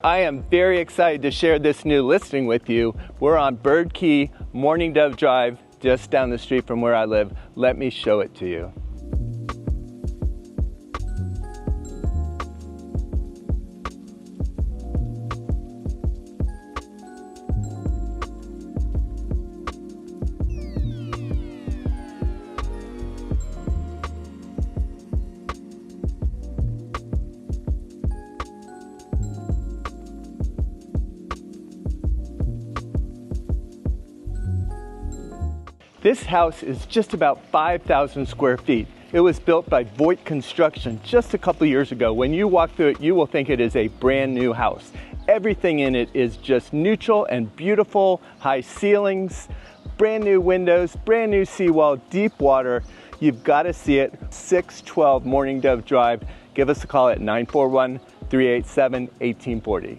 I am very excited to share this new listing with you. We're on Bird Key, Mourning Dove Drive, just down the street from where I live. Let me show it to you. This house is just about 5,000 square feet. It was built by Voigt Construction just a couple years ago. When you walk through it, you will think it is a brand new house. Everything in it is just neutral and beautiful, high ceilings, brand new windows, brand new seawall, deep water. You've got to see it. 612 Mourning Dove Drive. Give us a call at 941-387-1840.